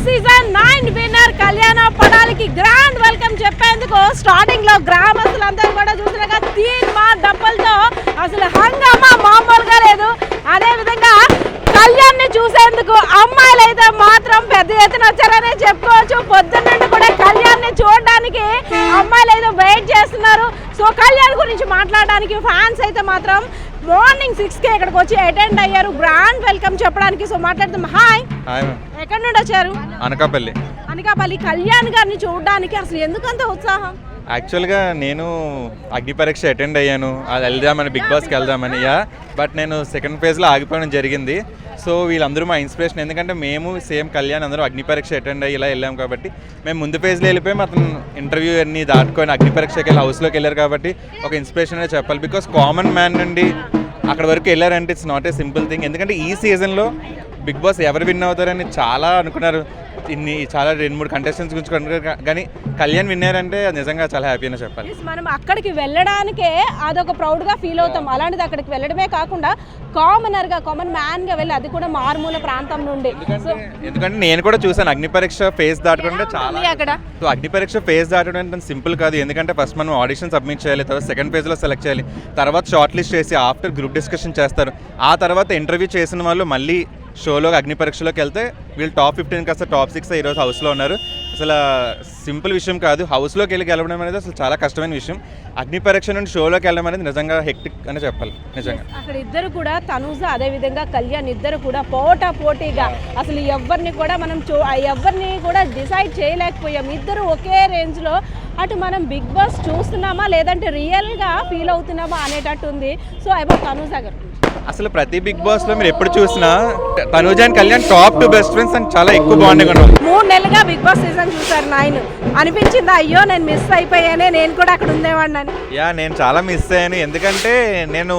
Season 9 winner కళ్యాణ పడాలికి grand welcome చెప్పేందుకు starting లో గ్రామస్తులందరూ కూడా చూసినాక తీన్ మా డబ్బులతో అసలు హంగామా మామూలుగా లేదు. అదే విధంగా కళ్యాణ్ ని చూసేందుకు అమ్మాయిలు అయితే మాత్రం పెద్ద ఎత్తున వచ్చారనే చెప్పుకోవచ్చు. పొద్దున్నండి కూడా కళ్యాణ్ ని చూడడానికి అమ్మాయిలు అయితే వెయిట్ చేస్తున్నారు. సో కళ్యాణ్ గురించి మాట్లాడడానికి ఫ్యాన్స్ అయితే మాత్రం మార్నింగ్ 6కి ఇక్కడికి వచ్చి అటెండ్ అయ్యారు గ్రాండ్ వెల్కమ్ చెప్పడానికి. సో మాట్లాడుతాం. హాయ్, ఎక్కడి నుండి వచ్చారు? అనకాపల్లి. కళ్యాణ్ గారిని చూడడానికి అసలు ఎందుకంత ఉత్సాహం? యాక్చువల్గా నేను అగ్ని పరీక్ష అటెండ్ అయ్యాను, అది వెళ్దామని, బిగ్ బాస్కి వెళ్దామని. బట్ నేను సెకండ్ ఫేజ్లో ఆగిపోవడం జరిగింది. సో వీళ్ళందరూ మా ఇన్స్పిరేషన్, ఎందుకంటే మేము సేమ్ కళ్యాణ్ అందరూ అగ్ని పరీక్ష అటెండ్ అయ్యి ఇలా వెళ్ళాం కాబట్టి మేము ముందు ఫేజ్లో వెళ్ళిపోయి అతను ఇంటర్వ్యూ అన్ని దాటుకొని అగ్ని పరీక్షకి వెళ్ళి హౌస్లోకి వెళ్ళారు కాబట్టి ఒక ఇన్స్పిరేషన్ అనే చెప్పాలి. బికాస్ కామన్ మ్యాన్ నుండి అక్కడ వరకు వెళ్ళారంటే it's not a simple thing. ఎందుకంటే ఈ సీజన్లో బిగ్ బాస్ ఎవరు విన్ అవుతారని చాలా అనుకున్నారు. చాలా 2-3 కంటెస్టెంట్స్ గురించి అనుకున్నారు, కానీ కళ్యాణ్ విన్నర్ అంటే నిజంగా చాలా హ్యాపీ అని చెప్పాలి. మనం అక్కడికి వెళ్ళడానికే అదొక ప్రౌడ్గా ఫీల్ అవుతాం. అలాంటిది అక్కడికి వెళ్ళడమే కాకుండా కామన్ మ్యాన్గా వెళ్ళి, అది కూడా మారుమూల ప్రాంతం నుండి. ఎందుకంటే నేను కూడా చూసాను అగ్ని పరీక్ష ఫేజ్ దాటుకుంటే చాలా అక్కడ. సో అగ్ని పరీక్ష ఫేజ్ దాటడం అంటే సింపుల్ కాదు. ఎందుకంటే ఫస్ట్ మనం ఆడిషన్ సబ్మిట్ చేయాలి, తర్వాత సెకండ్ ఫేజ్లో సెలెక్ట్ చేయాలి, తర్వాత షార్ట్ లిస్ట్ చేసి ఆఫ్టర్ గ్రూప్ డిస్కషన్ చేస్తారు. ఆ తర్వాత ఇంటర్వ్యూ చేసిన వాళ్ళు మళ్ళీ షోలో అగ్ని పరీక్షలోకి వెళ్తే వీళ్ళు టాప్ 15 కాస్త టాప్ 6 ఈరోజు హౌస్లో ఉన్నారు. అసలు సింపుల్ విషయం కాదు. హౌస్లోకి వెళ్ళి గెలవడం అనేది అసలు చాలా కష్టమైన విషయం. అగ్ని పరీక్ష నుండి షోలోకి వెళ్ళడం అనేది నిజంగా హెక్టిక్ అని చెప్పాలి. నిజంగా అక్కడ ఇద్దరు కూడా తనూజ అదేవిధంగా కళ్యాణ్ ఇద్దరు కూడా పోటీగా అసలు ఎవరిని కూడా డిసైడ్ చేయలేకపోయాం. ఇద్దరు ఒకే రేంజ్లో అటు మనం బిగ్ బాస్ చూస్తున్నామా లేదంటే రియల్గా ఫీల్ అవుతున్నామా అనేటట్టు ఉంది. సో అబౌట్ తనూజ గారు, అసలు ప్రతి బిగ్ బాస్ లో మీరు ఎప్పుడు చూసినా Tanuja and Kalyan top 2 best friends and చాలా ఎక్కువ బాండింగ్ ఉన్నారు. 3 నెలలుగా బిగ్ బాస్ సీజన్ చూసారు. 9 అనిపించింది అయ్యో నేను మిస్ అయిపోయానే, నేను కూడా అక్కడ ఉండేవాడిని. నేను చాలా మిస్ అయ్యాను. ఎందుకంటే నేను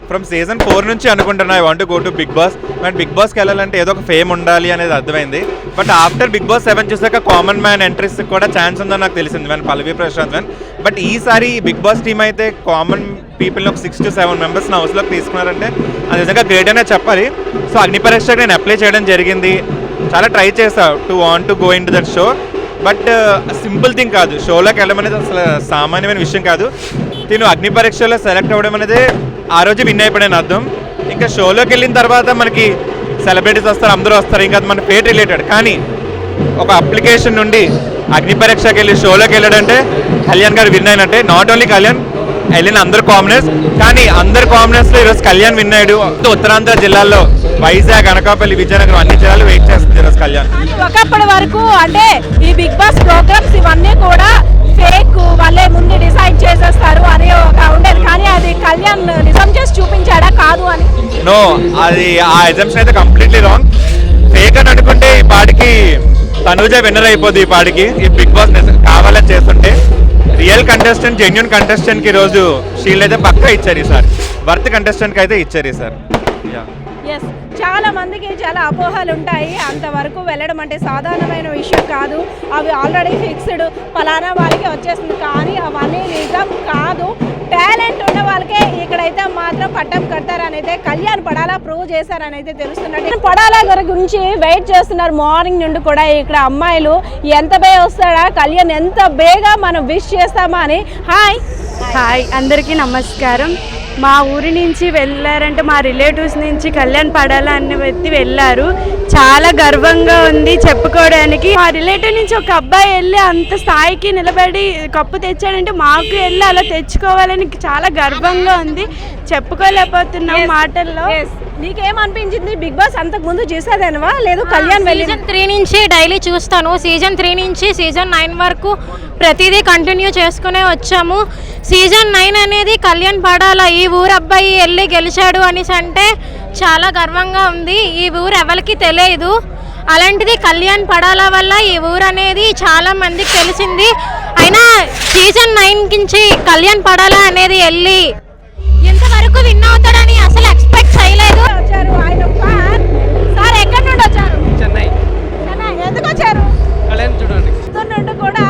ఫ్రమ్ సీజన్ 4 నుంచి అనుకుంటున్నా I want go to Bigg Boss. But Bigg బాస్కి వెళ్ళాలంటే ఏదో ఒక ఫేమ్ ఉండాలి అనేది అర్థమైంది. బట్ ఆఫ్టర్ బిగ్ బాస్ 7 చూసాక కామన్ మ్యాన్ ఎంట్రీస్ కూడా ఛాన్స్ ఉందని నాకు తెలిసింది, మన పల్లవి ప్రశాంత్ మ్యాన్. బట్ ఈసారి బిగ్ బాస్ టీమ్ అయితే కామన్ పీపుల్ని ఒక 6 to 7 మెంబర్స్ని హౌస్లోకి తీసుకున్నారంటే అది నిజంగా గ్రేట్ అనే చెప్పాలి. సో అగ్ని పరీక్షకు నేను అప్లై చేయడం జరిగింది. చాలా ట్రై చేసా to want to go in to that show. But simple thing కాదు, షోలోకి వెళ్ళడం అనేది అసలు సామాన్యమైన విషయం కాదు. నేను అగ్ని పరీక్షలో సెలెక్ట్ అవ్వడం అనేది ఆ రోజు విన్ అయిపోయాను అర్థం. ఇంకా షోలోకి వెళ్ళిన తర్వాత మనకి సెలబ్రిటీస్ వస్తారు, అందరూ వస్తారు, ఇంకా అది మన ఫేట్ రిలేటెడ్. కానీ ఒక అప్లికేషన్ నుండి అగ్ని పరీక్షకి వెళ్ళి షోలోకి వెళ్ళాడంటే కళ్యాణ్ గారు విన్ అయినట్టే. నాట్ ఓన్లీ కళ్యాణ్, వెళ్ళిన అందరు కామనర్స్, కానీ అందరు కామనర్స్లో ఈరోజు కళ్యాణ్ విన్ అయ్యాడు. ఉత్తరాంధ్ర జిల్లాల్లో వైజాగ్, అనకాపల్లి, విజయనగరం అన్ని జిల్లాలు వెయిట్ చేస్తుంది ఈరోజు కళ్యాణ్. ఒకప్పటి వరకు అంటే ఈ బిగ్ బాస్ ప్రోగ్రామ్స్ ఇవన్నీ కూడా ఫేక్, వాళ్ళే ముందు డిసైడ్ చేసేస్తారు అని ఒక ఉండేది. కానీ అది కళ్యాణ్ నిజం చేసి చూపించాడా కాదు అని? నో, అది ఆ ఎగ్జామ్షన్ అయితే కంప్లీట్లీ రాంగ్. ఫేక్ అని అనుకుంటే ఈ పాటికి తనూజ విన్నర్ అయిపోద్ది. ఈ పాటికి ఈ బిగ్ బాస్ కావాలని చేస్తుంటే రియల్ కంటెస్టెంట్, జెన్యున్ కంటెస్టెంట్కి ఈరోజు షీల్డ్ అయితే పక్కా ఇచ్చారు ఈసారి. వర్త్ కంటెస్టెంట్కి అయితే ఇచ్చారు ఈసారి. చాలా మందికి చాలా అపోహలు ఉంటాయి. అంతవరకు వెళ్ళడం అంటే సాధారణమైన విషయం కాదు. అవి ఆల్రెడీ ఫిక్స్డ్, ఫలానా వాళ్ళకి వచ్చేస్తుంది. కానీ అవన్నీ నిజం కాదు. టాలెంట్ ఉన్న వాళ్ళకే ఇక్కడైతే మాత్రం పట్టం కడతారని అయితే కళ్యాణ్ పడాలా ప్రూవ్ చేశారని అయితే తెలుస్తున్నట్టు. పడాలా గారి గురించి వెయిట్ చేస్తున్నారు మార్నింగ్ నుండి కూడా. ఇక్కడ అమ్మాయిలు ఎంత బేగా వస్తాడా, కళ్యాణ్ ఎంత బేగా మనం విష్ చేస్తామా అని. హాయ్ అందరికీ నమస్కారం. మా ఊరి నుంచి వెళ్ళారంటే మా రిలేటివ్స్ నుంచి కళ్యాణ్ పడాలా అనే వ్యక్తి వెళ్ళారు. చాలా గర్వంగా ఉంది చెప్పుకోవడానికి. మా రిలేటివ్ నుంచి ఒక అబ్బాయి వెళ్ళి అంత స్థాయికి నిలబడి కప్పు తెచ్చాడంటే మాకు వెళ్ళి అలా తెచ్చుకోవాలని చాలా గర్వంగా ఉంది. చెప్పుకోలేకపోతున్నాం మాటల్లో. నీకేమనిపించింది? బిగ్ బాస్ అంతకు ముందు చూసేదేనవా లేదు కళ్యాణ్ సీజన్ 3 నుంచి డైలీ చూస్తాను. సీజన్ 3 నుంచి సీజన్ 9 వరకు ప్రతిదీ కంటిన్యూ చేసుకునే వచ్చాము. సీజన్ 9 అనేది కళ్యాణ్ పడాలా ఈ ఊరు అబ్బాయి వెళ్ళి గెలిచాడు అనేసి అంటే చాలా గర్వంగా ఉంది. ఈ ఊరు ఎవరికి తెలియదు, అలాంటిది కళ్యాణ్ పడాలా వల్ల ఈ ఊరు అనేది చాలా మందికి తెలిసింది. అయినా సీజన్ 9 నుంచి కళ్యాణ్ పడాలా అనేది వెళ్ళి ఎంతవరకు విన్ అవుతాడని అసలు ఎక్స్పెక్ట్ చేయలేదు. సార్ ఎక్కడి నుండి వచ్చారు? చెన్నై. ఎందుకు వచ్చారు? కళ్యాణ్ చూడండి నుండి కూడా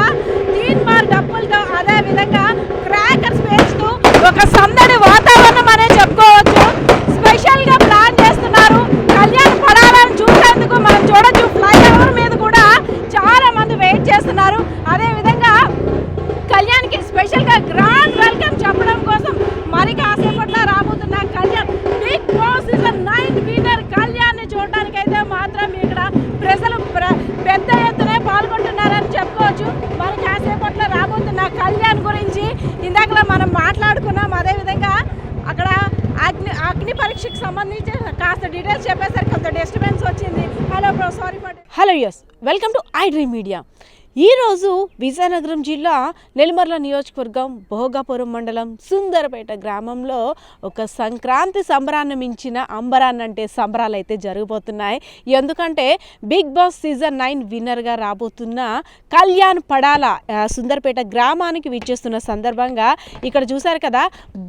తీన్ మార్ డప్పులతో అదే విధంగా క్రాకర్స్ పేస్తూ ఒక సందడి వాతావరణం అనే చెప్పుకోవచ్చు. స్పెషల్ గా ప్లాన్ చేస్తున్నారు. కళ్యాణ్ పడాలని చూసేందుకు మనం చూడొచ్చు. ఫ్లైఓవర్ మీద కూడా నైన్త్ విన్నర్ కళ్యాణ్ చూడడానికి అయితే మాత్రం ఇక్కడ ప్రజలు పెద్ద ఎత్తున పాల్గొంటున్నారని చెప్పుకోవచ్చు. మరి కాసేపట్లో రాబోతున్న కళ్యాణ్ గురించి ఇందాక మనం మాట్లాడుకున్నాం. అదేవిధంగా అక్కడ అగ్ని పరీక్షకు సంబంధించి కాస్త డీటెయిల్స్ చెప్పేసరికి కొంత డిస్టర్బెన్స్ వచ్చింది. Hello bro, sorry for hello yes, welcome to iDream Media. ఈరోజు విజయనగరం జిల్లా నెల్లిమర్ల నియోజకవర్గం భోగాపురం మండలం సుందరపేట గ్రామంలో ఒక సంక్రాంతి సంబరాన్ని మించిన అంబరాన్నంటే సంబరాలు అయితే జరగబోతున్నాయి. ఎందుకంటే బిగ్ బాస్ సీజన్ 9 విన్నర్గా రాబోతున్న కళ్యాణ్ పడాల సుందరపేట గ్రామానికి విచ్చేస్తున్న సందర్భంగా ఇక్కడ చూశారు కదా,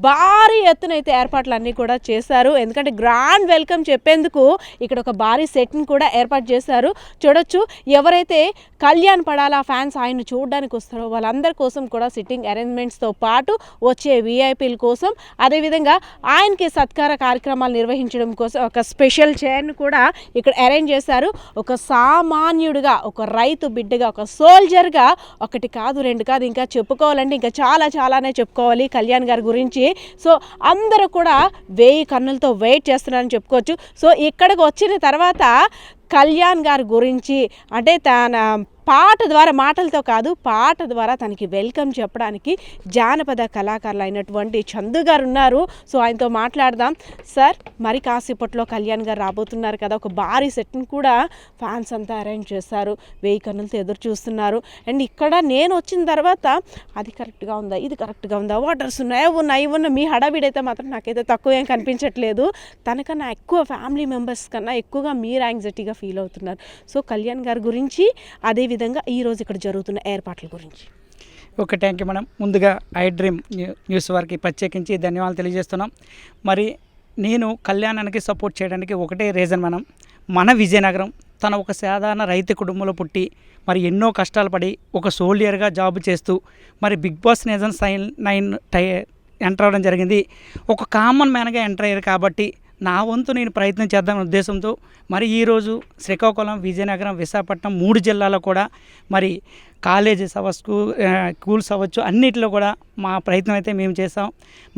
భారీ ఎత్తున అయితే ఏర్పాట్లు అన్నీ కూడా చేశారు. ఎందుకంటే గ్రాండ్ వెల్కమ్ చెప్పేందుకు ఇక్కడ ఒక భారీ సెట్ని కూడా ఏర్పాటు చేశారు. చూడొచ్చు, ఎవరైతే కళ్యాణ్ పడాల ఫ్యాన్స్ ఆయన చూడడానికి వస్తారో వాళ్ళందరి కోసం కూడా సిట్టింగ్ అరేంజ్మెంట్స్తో పాటు వచ్చే విఐపీల కోసం, అదేవిధంగా ఆయనకి సత్కార కార్యక్రమాలు నిర్వహించడం కోసం ఒక స్పెషల్ చైర్ను కూడా ఇక్కడ అరేంజ్ చేశారు. ఒక సామాన్యుడిగా, ఒక రైతు బిడ్డగా, ఒక సోల్జర్గా ఒకటి కాదు రెండు కాదు ఇంకా చెప్పుకోవాలంటే ఇంకా చాలానే చెప్పుకోవాలి కళ్యాణ్ గారి గురించి. సో అందరూ కూడా 1000 కన్నులతో వెయిట్ చేస్తున్నారని చెప్పుకోవచ్చు. సో ఇక్కడికి వచ్చిన తర్వాత కళ్యాణ్ గారి గురించి అంటే తన పాట ద్వారా, మాటలతో కాదు పాట ద్వారా తనకి వెల్కమ్ చెప్పడానికి జానపద కళాకారులు అయినటువంటి చందు గారు ఉన్నారు. సో ఆయనతో మాట్లాడదాం. సార్, మరి కాసేపట్లో కళ్యాణ్ గారు రాబోతున్నారు కదా, ఒక భారీ సెట్ని కూడా ఫ్యాన్స్ అంతా అరేంజ్ చేస్తారు. 1000 కన్నులతో ఎదురు చూస్తున్నారు. అండ్ ఇక్కడ నేను వచ్చిన తర్వాత అది కరెక్ట్గా ఉందా, ఇది కరెక్ట్గా ఉందా, వాటర్స్ ఉన్నాయి, ఇవి ఉన్నాయి, మీ హడావిడైతే మాత్రం నాకైతే తక్కువ ఏం కనిపించట్లేదు. తనకన్నా ఎక్కువ ఫ్యామిలీ మెంబర్స్ కన్నా ఎక్కువగా మీరు యాంగ్జైటీగా ఫీల్ అవుతున్నారు. సో కళ్యాణ్ గారి గురించి, అదేవిధంగా ఈరోజు ఇక్కడ జరుగుతున్న ఏర్పాట్ల గురించి. Okay, thank you madam. ముందుగా ఐ డ్రీమ్ న్యూస్ వారికి ప్రత్యేకించి ధన్యవాదాలు తెలియజేస్తున్నాం. మరి నేను కళ్యాణానికి సపోర్ట్ చేయడానికి ఒకటే రీజన్ మేడం, మన విజయనగరం తన ఒక సాధారణ రైతు కుటుంబంలో పుట్టి మరి ఎన్నో కష్టాలు పడి ఒక సోల్జర్గా జాబ్ చేస్తూ మరి బిగ్ బాస్ సీజన్ 9 ఎంటర్ అవ్వడం జరిగింది. ఒక కామన్ మ్యాన్గా ఎంటర్ అయ్యారు కాబట్టి నా వంతు నేను ప్రయత్నం చేద్దామనే ఉద్దేశంతో మరి ఈరోజు శ్రీకాకుళం, విజయనగరం, విశాఖపట్నం 3 జిల్లాలో కూడా మరి కాలేజెస్ అవ్వచ్చు, స్కూల్స్ అవ్వచ్చు, అన్నిటిలో కూడా మా ప్రయత్నం అయితే మేము చేసాం.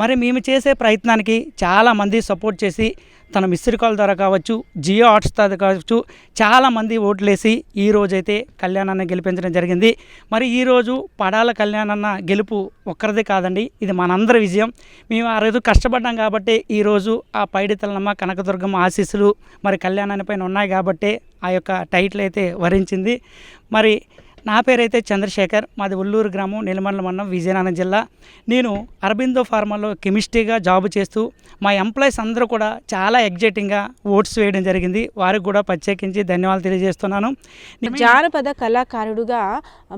మరి మేము చేసే ప్రయత్నానికి చాలామంది సపోర్ట్ చేసి తన మిస్డ్ కాల్ ద్వారా కావచ్చు, జియో హాట్స్టార్ కావచ్చు, చాలామంది ఓట్లేసి ఈరోజైతే కళ్యాణాన్ని గెలిపించడం జరిగింది. మరి ఈరోజు పడాల కళ్యాణన్న గెలుపు ఒక్కరిదే కాదండి, ఇది మనందరి విజయం. మేము ఆ రోజు కష్టపడ్డాం కాబట్టి ఈరోజు ఆ పైడితలనమ్మ, కనకదుర్గమ్మ ఆశీస్సులు మరి కళ్యాణాన్ని పైన ఉన్నాయి కాబట్టి ఆ యొక్క టైటిల్ అయితే వరించింది. మరి నా పేరైతే చంద్రశేఖర్, మాది ఉల్లూరు గ్రామం, నెల్లిమర్ల మండలం, విజయనగరం జిల్లా. నేను అరబిందో ఫార్మాలో కెమిస్ట్రీగా జాబ్ చేస్తూ మా ఎంప్లాయీస్ అందరూ కూడా చాలా ఎగ్జైటింగ్గా ఓట్స్ వేయడం జరిగింది. వారికి కూడా ప్రత్యేకించి ధన్యవాదాలు తెలియజేస్తున్నాను. జానపద కళాకారుడుగా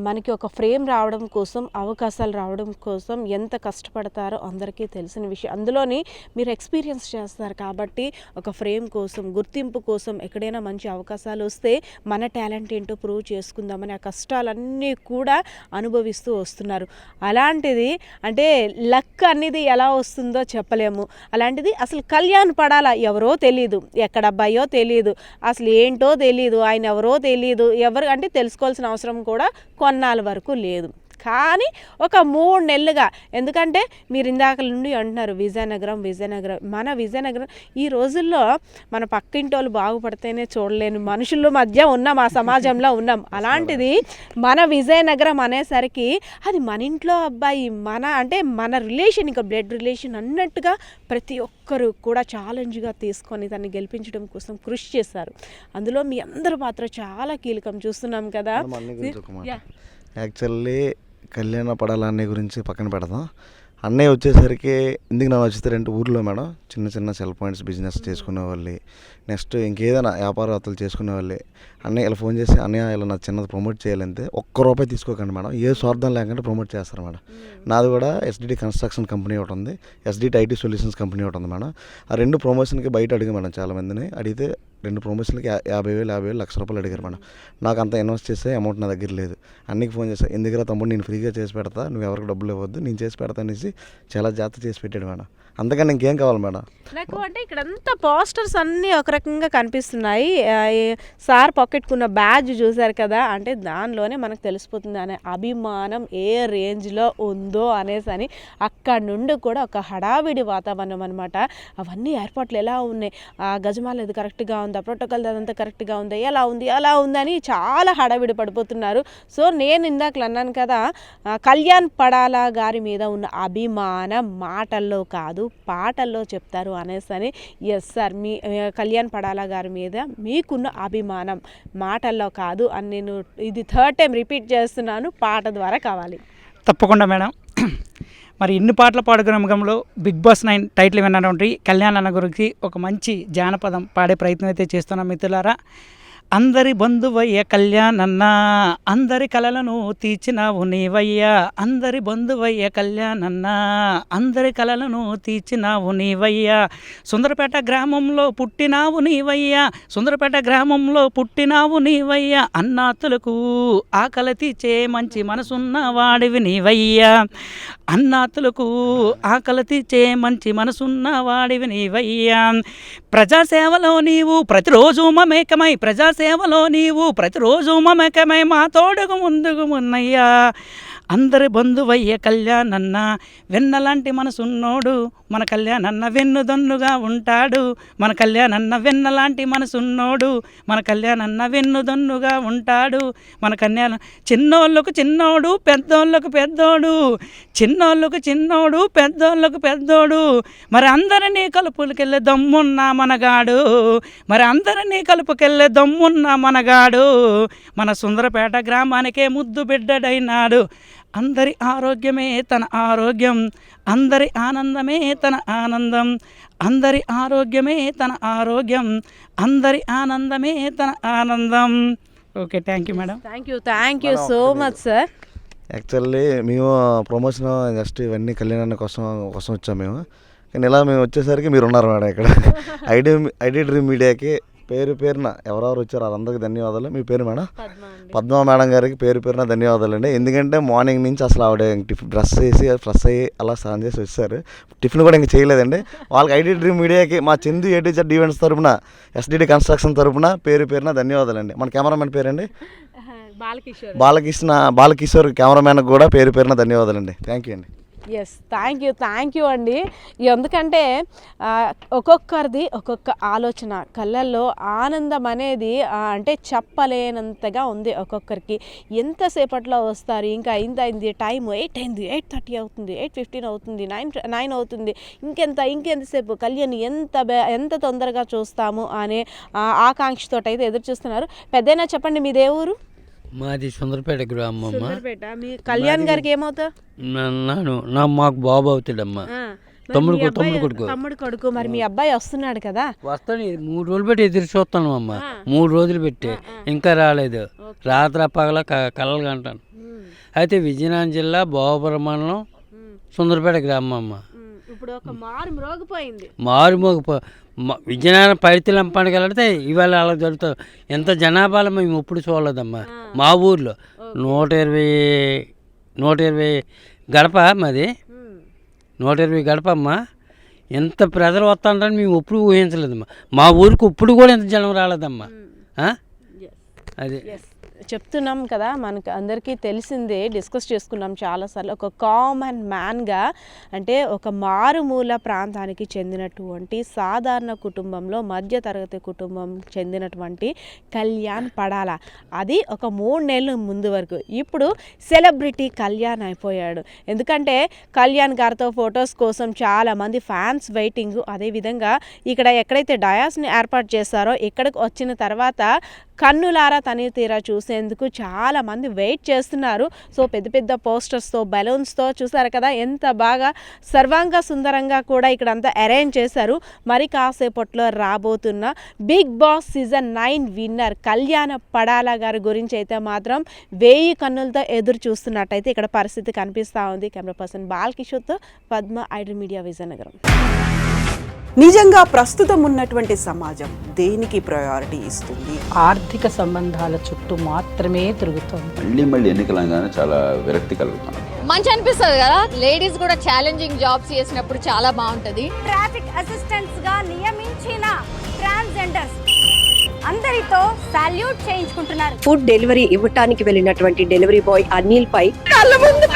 మనకి ఒక ఫ్రేమ్ రావడం కోసం, అవకాశాలు రావడం కోసం ఎంత కష్టపడతారో అందరికీ తెలిసిన విషయం. అందులోని మీరు ఎక్స్పీరియన్స్ చేస్తారు కాబట్టి ఒక ఫ్రేమ్ కోసం, గుర్తింపు కోసం, ఎక్కడైనా మంచి అవకాశాలు వస్తే మన టాలెంట్ ఏంటో ప్రూవ్ చేసుకుందామని ఆ కష్టాలన్నీ కూడా అనుభవిస్తూ వస్తున్నారు. అలాంటిది అంటే లక్ అనేది ఎలా వస్తుందో చెప్పలేము. అలాంటిది అసలు కళ్యాణ్ పడాల ఎవరో తెలీదు, ఎక్కడ అబ్బాయో తెలీదు, అసలు ఏంటో తెలీదు, ఆయన ఎవరో తెలీదు, ఎవరు అంటే తెలుసుకోవాల్సిన అవసరం కూడా కొన్నాళ్ళ వరకు లేదు. కానీ ఒక 3 నెలలుగా, ఎందుకంటే మీరు ఇందాక నుండి అంటున్నారు విజయనగరం, మన విజయనగరం ఈ రోజుల్లో మన పక్కింటి వాళ్ళు బాగుపడితేనే చూడలేని మనుషుల మధ్య ఉన్నాం, ఆ సమాజంలో ఉన్నాం. అలాంటిది మన విజయనగరం అనేసరికి అది మన ఇంట్లో అబ్బాయి, మన రిలేషన్, ఇంకా బ్లడ్ రిలేషన్ అన్నట్టుగా ప్రతి ఒక్కరు కూడా ఛాలెంజ్గా తీసుకొని దాన్ని గెలిపించడం కోసం కృషి చేశారు. అందులో మీ అందరి పాత్ర చాలా కీలకం చూస్తున్నాం కదా. యాక్చువల్లీ కళ్యాణ పడాలనే గురించి పక్కన పెడదాం. అన్నయ్య వచ్చేసరికి ఎందుకు నన్ను వచ్చేస్తారంటే ఊర్లో మేడం చిన్న సెల్ పాయింట్స్ బిజినెస్ చేసుకునే వాళ్ళు, నెక్స్ట్ ఇంకేదైనా వ్యాపారవేత్తలు చేసుకునే వాళ్ళు అన్నయ్య ఇలా ఫోన్ చేసి అన్నయ్య ఇలా నా చిన్నది ప్రమోట్ చేయాలంటే ₹1 తీసుకోకండి మేడం, ఏ స్వార్థం లేకుండా ప్రమోట్ చేస్తారు మేడం. నాది కూడా ఎస్డిటి కన్స్ట్రక్షన్ కంపెనీ ఒకటి ఉంది, ఎస్డిటి ఐటీ సొల్యూషన్స్ కంపెనీ ఒకటి ఉంది మేడం. ఆ 2 ప్రమోషన్కి బయట అడిగాం మేడం, చాలామందిని అడిగితే 2 ప్రమోషన్లకి 50,000 ₹1,00,000 అడిగారు మేడం. నాకు అంత ఇన్వెస్ట్ చేసే అమౌంట్ నా దగ్గర లేదు. అన్నికి ఫోన్ చేశాను, ఎందుకురా తమ్ముడు నేను ఫ్రీగా చేసి పెడతా, నువ్వు ఎవరికి డబ్బులు ఇవ్వద్దు, నేను చేసి పెడతా అనేసి చాలా జాగ్రత్త చేసి పెట్టాడు మేడం. అంతకన్నా ఇంకేం కావాలి మేడం? నాకు అంటే ఇక్కడ అంతా పోస్టర్స్ అన్నీ ఒక రకంగా కనిపిస్తున్నాయి. సార్ పాకెట్కున్న బ్యాడ్జ్ చూసారు కదా, అంటే దానిలోనే మనకు తెలిసిపోతుంది అనే అభిమానం ఏ రేంజ్లో ఉందో అనేసి అని. అక్కడ నుండి కూడా ఒక హడావిడి వాతావరణం అనమాట. అవన్నీ ఏర్పాట్లు ఎలా ఉన్నాయి, గజమాల ఇది కరెక్ట్గా ఉందా, ప్రోటోకాల్ అదంతా కరెక్ట్గా ఉందా, ఎలా ఉంది అలా ఉందని చాలా హడావిడి పడిపోతున్నారు. సో నేను ఇందాక అన్నాను కదా, కళ్యాణ్ పడాలా గారి మీద ఉన్న అభిమానం మాటల్లో కాదు పాటల్లో చెప్తారు అనేసి అని. ఎస్ సార్, మీ కళ్యాణ్ పడాలా గారి మీద మీకున్న అభిమానం మాటల్లో కాదు అని నేను ఇది 3rd టైం రిపీట్ చేస్తున్నాను, పాట ద్వారా కావాలి. తప్పకుండా మేడం. మరి ఇన్ని పాటల పాడుగ్రామంలో బిగ్ బాస్ 9 టైటిల్ విన్నటువంటి కళ్యాణ్ అన్న గురించి ఒక మంచి జానపదం పాడే ప్రయత్నం అయితే చేస్తున్నాం మిత్రులారా. అందరి బంధువయ్య కళ్యాణన్న, అందరి కలలను తీర్చినావు నీవయ్యా. అందరి బంధువయ్య కళ్యాణన్న, అందరి కలలను తీర్చినావు నీవయ్యా. సుందరపేట గ్రామంలో పుట్టినావు నీవయ్యా, సుందరపేట గ్రామంలో పుట్టినావు నీవయ్యా. అన్నాతులకు ఆకలి తీర్చే మంచి మనసున్న వాడివి నీవయ్యా. అన్నాతులకు ఆకలి తీర్చే మంచి మనసున్న వాడివి నీవయ్యా. ప్రజాసేవలో నీవు ప్రతిరోజు మమేకమై, ప్రజాసేవలో నీవు ప్రతిరోజు మమేకమై మా తోడుగు ముందుకు ఉన్నయ్యా. అందరి బంధువయ్య కళ్యాణన్న, వెన్నలాంటి మనసున్నోడు మన కళ్యాణన్న వెన్నుదన్నుగా ఉంటాడు. మన కళ్యాణన్న వెన్నలాంటి మనసున్నోడు మన కళ్యాణన్న వెన్నుదన్నుగా ఉంటాడు. మన కళ్యాణ చిన్నోళ్ళకు చిన్నోడు పెద్దోళ్ళకు పెద్దోడు, చిన్నోళ్ళకు చిన్నోడు పెద్దోళ్ళకు పెద్దోడు. మరి అందరినీ కలుపుకెళ్ళే దమ్మున్న మనగాడు, మరి అందరినీ కలుపుకెళ్ళే దమ్మున్న మనగాడు. మన సుందరపేట గ్రామానికే ముద్దు బిడ్డడైనాడు. అందరి ఆరోగ్యమే తన ఆరోగ్యం, అందరి ఆనందమే తన ఆనందం. అందరి ఆరోగ్యమే తన ఆరోగ్యం, అందరి ఆనందమే తన ఆనందం. Okay, thank you madam. Thank you so much sir. Actually మేము ప్రమోషన్ జస్ట్ ఇవన్నీ కళ్యాణ్ కోసం వచ్చాము మేము. కానీ ఇలా మేము వచ్చేసరికి మీరు ఉన్నారు మేడం ఇక్కడ. ఐడి డ్రీమ్ మీడియాకి పేరున ఎవరెవరు వచ్చారో వాళ్ళందరికీ ధన్యవాదాలు. మీ పేరు మేడం? పద్మ మేడం గారికి పేరున ధన్యవాదాలు అండి. ఎందుకంటే మార్నింగ్ నుంచి అసలు ఆవిడ బ్రష్ చేసి ఫ్రెష్ అయ్యి అలా స్నానం చేసి వచ్చారు. టిఫిన్ కూడా ఇంక చేయలేదండి. వాళ్ళకి ఐడి డ్రీమ్ మీడియాకి మా చందు ఏటీజెడ్ ఈవెంట్స్ తరపున, ఎస్డిడి కన్స్ట్రక్షన్ తరపున పేరున ధన్యవాదాలు అండి. మన కెమెరామెన్ పేరండి బాలకిషోర్ కెమెరామెన్కి కూడా పేరున ధన్యవాదాలు అండి. థ్యాంక్ యూ అండి. ఎస్, థ్యాంక్ యూ అండి. ఎందుకంటే ఒక్కొక్కరిది ఒక్కొక్క ఆలోచన, కళ్ళల్లో ఆనందం అనేది అంటే చెప్పలేనంతగా ఉంది ఒక్కొక్కరికి. ఎంతసేపట్లో వస్తారు, ఇంకా అయింది టైం 8 అయింది, 8:30 అవుతుంది, 8:15 అవుతుంది, 9 అవుతుంది, ఇంకెంతసేపు కళ్యాణ్ ఎంత తొందరగా చూస్తాము అనే ఆకాంక్షతో అయితే ఎదురు చూస్తున్నారు. పెద్దయినా చెప్పండి, మీదే ఊరు? మాది సుందరపేట గ్రామం. మీ కళ్యాణ్ గారికి ఏమవుతా? మాకు బాబు అవుతాడమ్మా, తమ్ముడు కొడుకు. మరి మీ అబ్బాయి వస్తున్నాడు కదా? వస్తాను, 3 రోజులు పెట్టి ఎదురు చూస్తాను అమ్మా. 3 రోజులు పెట్టి ఇంకా రాలేదు. రాత్రి పగల కలలు కంటాను. అయితే విజయనగరం జిల్లా భోగపురం మండలం సుందరపేట గ్రామం అమ్మ. ఇప్పుడు ఒక మారుమోగిపోయింది. విజయనగరం పైడితల్లి పండుగ వెళ్తే ఇవాళ అలా జరుగుతుంది. ఎంత జనాభాలో మేము ఎప్పుడు చూడలేదమ్మా. మా ఊర్లో 120 గడప మాది, 120 గడప అమ్మా. ఎంత ప్రజలు వస్తుంటారని మేము ఎప్పుడు ఊహించలేదమ్మా. మా ఊరికి ఇప్పుడు కూడా ఎంత జనం రాలేదమ్మా. అది చెప్తున్నాం కదా, మనకు అందరికీ తెలిసిందే, డిస్కస్ చేసుకున్నాం చాలాసార్లు. ఒక కామన్ మ్యాన్గా, అంటే ఒక మారుమూల ప్రాంతానికి చెందినటువంటి సాధారణ కుటుంబంలో మధ్యతరగతి కుటుంబం చెందినటువంటి కళ్యాణ్ పడాలా, అది ఒక 3 నెలల ముందు వరకు. ఇప్పుడు సెలబ్రిటీ కళ్యాణ్ అయిపోయాడు. ఎందుకంటే కళ్యాణ్ గారితో ఫొటోస్ కోసం చాలామంది ఫ్యాన్స్ వెయిటింగ్. అదేవిధంగా ఇక్కడ ఎక్కడైతే డయాస్ని ఏర్పాటు చేస్తారో ఇక్కడికి వచ్చిన తర్వాత కన్నులారా తని తీరా చూసేందుకు చాలామంది వెయిట్ చేస్తున్నారు. సో పెద్ద పెద్ద పోస్టర్స్తో, బెలూన్స్తో చూసారు కదా, ఎంత బాగా సర్వాంగ సుందరంగా కూడా ఇక్కడంతా అరేంజ్ చేశారు. మరి కాసేపట్లో రాబోతున్న బిగ్ బాస్ సీజన్ 9 విన్నర్ కళ్యాణ పడాలా గారి గురించి అయితే మాత్రం 1000 కన్నులతో ఎదురు చూస్తున్నట్టయితే ఇక్కడ పరిస్థితి కనిపిస్తూ ఉంది. కెమెరా పర్సన్ బాలకిషోర్తో పద్మ, ఐడ్రీమ్ మీడియా, విజయనగరం. నిజంగా ప్రస్తుతం ఉన్నటువంటి సమాజం దేనికి ప్రయారిటీ ఇస్తుంది? ఆర్థిక సంబంధాల చుట్టూ మాత్రమే తిరుగుతుంది. మళ్ళీ ఎన్నికలంగానే చాలా విరక్తి కలుగుతాం. మంచి అనిపిస్తుంది కదా. లేడీస్ కూడా ఛాలెంజింగ్ జాబ్స్ చేసినప్పుడు చాలా బాగుంటది. ట్రాఫిక్ అసిస్టెంట్స్ గా నియమించిన ట్రాన్స్జెండర్స్ అందరితో సాల్యూట్ చేయించుకుంటున్నారు. ఫుడ్ డెలివరీ ఇవ్వటానికి వెళ్ళినటువంటి డెలివరీ బాయ్ అనిల్ పై కళ్ళ ముందు